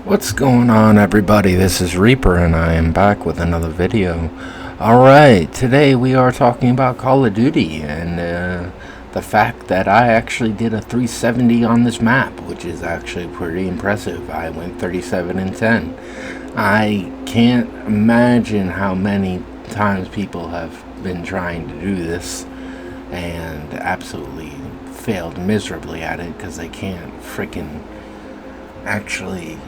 What's going on, everybody? This is Reaper and I am back with another video. Alright, today we are talking about Call of Duty and the fact that I actually did a 370 on this map, which is actually pretty impressive. I went 37 and 10. I can't imagine how many times people have been trying to do this and absolutely failed miserably at it because they can't freaking actually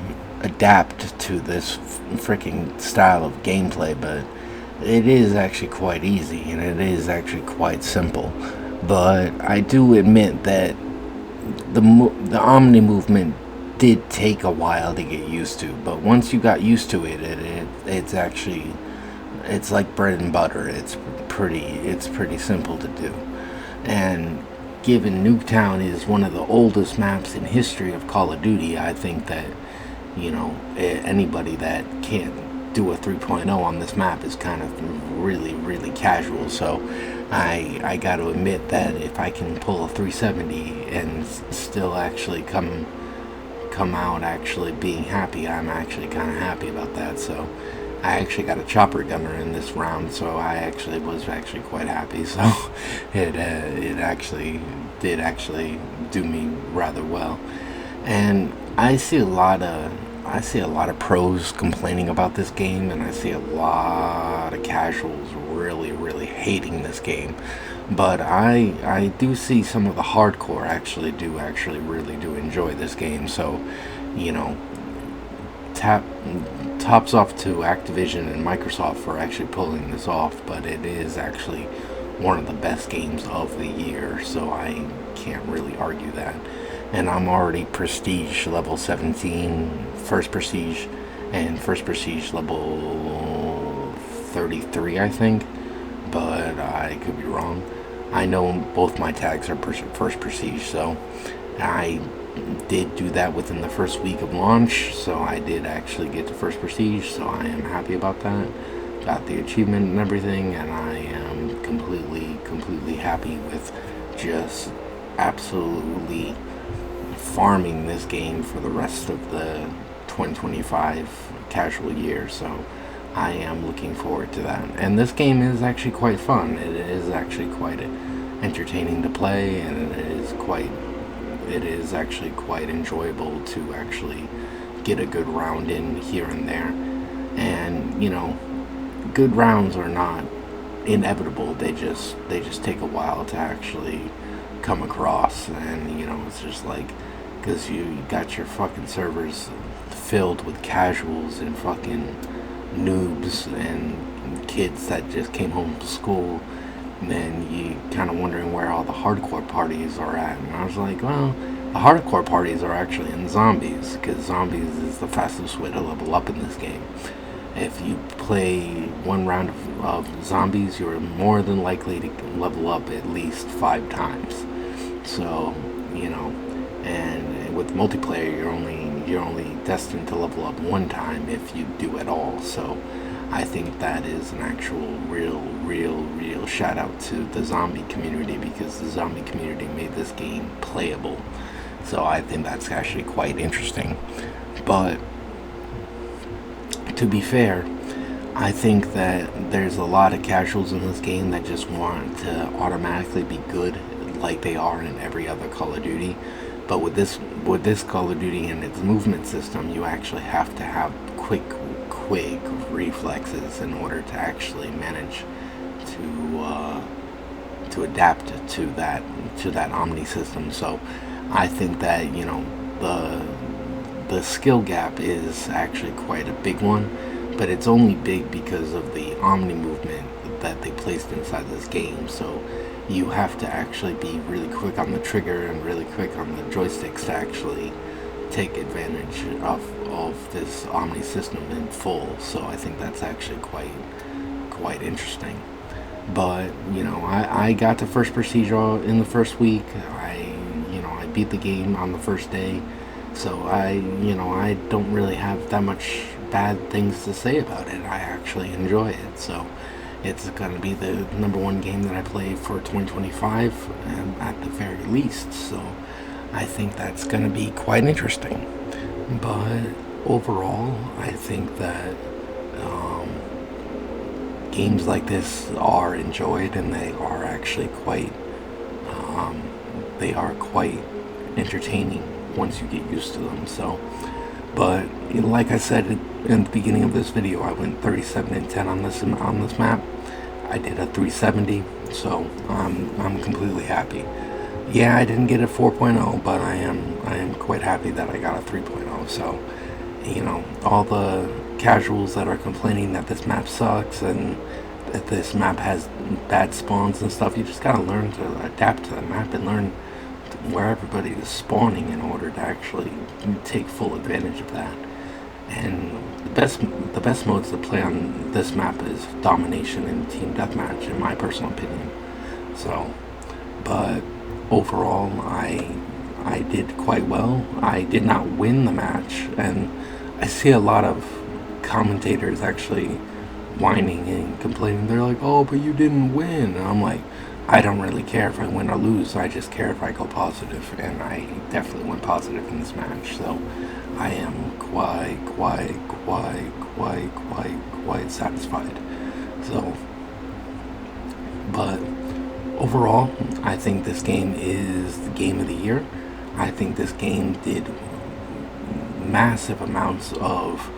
adapt to this freaking style of gameplay. But it is actually quite easy and it is actually quite simple. But I do admit that the Omni movement did take a while to get used to, but once you got used to it, it's actually, it's like bread and butter. It's pretty simple to do. And given NUKETOWN is one of the oldest maps in history of Call of Duty, I think that, anybody that can't do a 3.0 on this map is kind of really casual. So I got to admit that if I can pull a 370 and still actually come out actually being happy, I'm actually kind of happy about that. So I actually got a chopper gunner in this round, so I actually was quite happy. So it actually did do me rather well. And I see a lot of pros complaining about this game, and I see a lot of casuals really hating this game. But I do see some of the hardcore actually really do enjoy this game. So, tops off to Activision and Microsoft for actually pulling this off, but it is actually one of the best games of the year, so I can't really argue that. And I'm already prestige level 17, first prestige, and first prestige level 33, I think, but I could be wrong. I know both my tags are first prestige, so I did do that within the first week of launch, so I did actually get to first prestige, so I am happy about that. Got the achievement and everything, and I am completely happy with just absolutely farming this game for the rest of the 2025 casual year. So I am looking forward to that, and this game is actually quite fun. It is actually quite entertaining to play, and it is actually quite enjoyable to actually get a good round in here and there. And good rounds are not inevitable. They just take a while to actually come across. And it's just like, because you got your fucking servers filled with casuals and fucking noobs and kids that just came home from school, and then you kind of wondering where all the hardcore parties are at. And I was like, well, the hardcore parties are actually in zombies, because zombies is the fastest way to level up in this game. If you play one round of zombies, you're more than likely to level up at least 5 times. So, and with multiplayer, you're only destined to level up 1 time if you do at all. So I think that is an actual real shout out to the zombie community, because the zombie community made this game playable. So I think that's actually quite interesting. But to be fair, I think that there's a lot of casuals in this game that just want to automatically be good like they are in every other Call of Duty. But with this Call of Duty and its movement system, you actually have to have quick reflexes in order to actually manage to adapt to that Omni system. So I think that the skill gap is actually quite a big one, but it's only big because of the Omni movement that they placed inside this game. So you have to actually be really quick on the trigger and really quick on the joysticks to actually take advantage of this Omni system in full. So I think that's actually quite interesting. But I got to first prestige in the first week. I beat the game on the first day. So I don't really have that much bad things to say about it. I actually enjoy it. So it's going to be the #1 game that I play for 2025 at the very least. So I think that's going to be quite interesting. But overall, I think that games like this are enjoyed, and they are actually um, quite entertaining once you get used to them. So, but like I said in the beginning of this video, I went 37 and 10 on this map. I did a 370, so I'm completely happy. Yeah, I didn't get a 4.0, but I am quite happy that I got a 3.0. So, all the casuals that are complaining that this map sucks and that this map has bad spawns and stuff, you just gotta learn to adapt to the map and learn where everybody is spawning in order to actually take full advantage of that. And the best modes to play on this map is domination and team deathmatch, in my personal opinion. So, but overall, I did quite well. I did not win the match, and I see a lot of commentators actually whining and complaining. They're like, "Oh, but you didn't win." And I'm like, I don't really care if I win or lose. I just care if I go positive, and I definitely went positive in this match. So I am quite satisfied. So, but overall, I think this game is the game of the year. I think this game did massive amounts of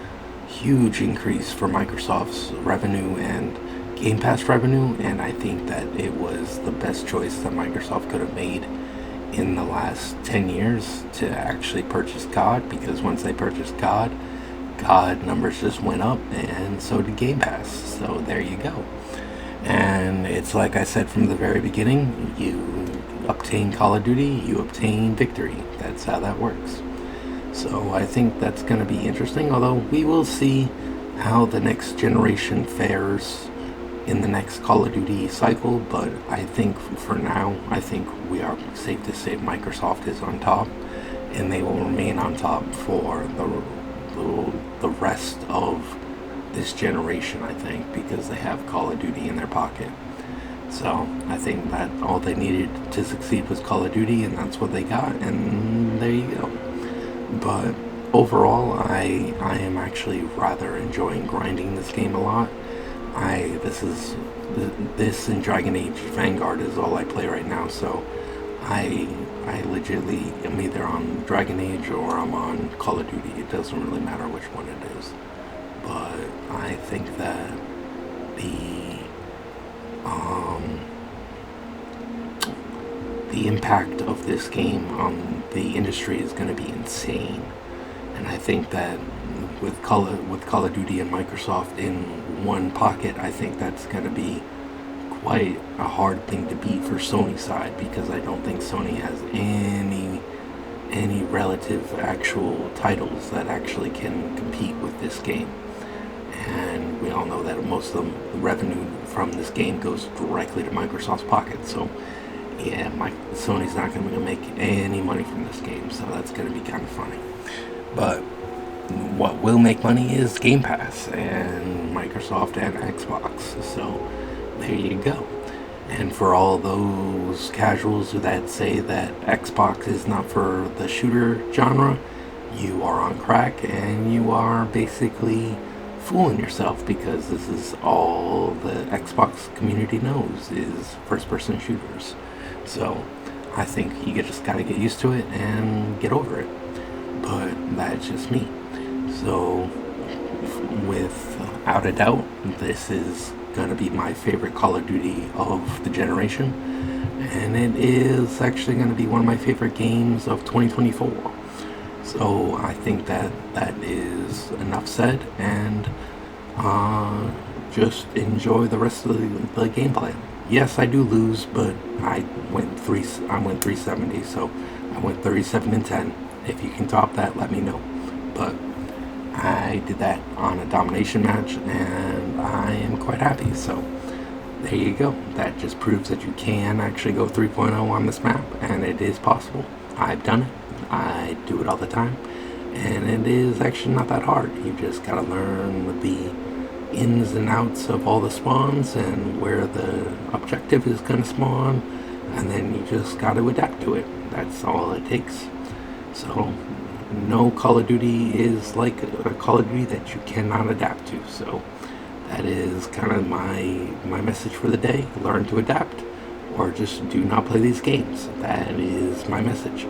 huge increase for Microsoft's revenue and Game Pass revenue, and I think that it was the best choice that Microsoft could have made in the last 10 years to actually purchase COD, because once they purchased COD numbers just went up, and so did Game Pass. So there you go. And it's like I said from the very beginning, you obtain Call of Duty, you obtain victory. That's how that works. So I think that's going to be interesting, although we will see how the next generation fares in the next Call of Duty cycle. But I think for now, I think we are safe to say Microsoft is on top, and they will remain on top for the rest of this generation, I think, because they have Call of Duty in their pocket. So I think that all they needed to succeed was Call of Duty, and that's what they got, and there you go. But overall, I am actually rather enjoying grinding this game a lot. This and Dragon Age Vanguard is all I play right now, so I legitly am either on Dragon Age or I'm on Call of Duty. It doesn't really matter which one it is. But I think that the impact of this game on the industry is going to be insane. And I think that with Call of Duty and Microsoft in one pocket, I think that's going to be quite a hard thing to beat for Sony's side, because I don't think Sony has any relative actual titles that actually can compete with this game. And we all know that most of the revenue from this game goes directly to Microsoft's pocket. So yeah, Sony's not going to make any money from this game, so that's going to be kind of funny. But what will make money is Game Pass and Microsoft and Xbox. So there you go. And for all those casuals that say that Xbox is not for the shooter genre, you are on crack, and you are basically fooling yourself, because this is all the Xbox community knows is first-person shooters. So I think you just gotta get used to it and get over it. But that's just me. So without a doubt, this is gonna be my favorite Call of Duty of the generation, and it is actually gonna be one of my favorite games of 2024. So I think that is enough said, and just enjoy the rest of the gameplay. Yes, I do lose, but I went 370, so I went 37 and 10. If you can top that, let me know. But I did that on a domination match, and I am quite happy. So there you go. That just proves that you can actually go 3.0 on this map, and it is possible. I've done it. I do it all the time, and it is actually not that hard. You just gotta learn the ins and outs of all the spawns and where the objective is gonna spawn, and then you just gotta adapt to it. That's all it takes. So no Call of Duty is like a Call of Duty that you cannot adapt to. So that is kind of my message for the day. Learn to adapt, or just do not play these games. That is my message.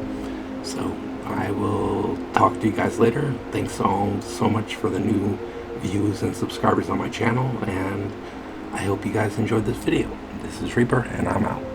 So I will talk to you guys later. Thanks all so much for the new views and subscribers on my channel, and I hope you guys enjoyed this video. This is Reaper, and I'm out.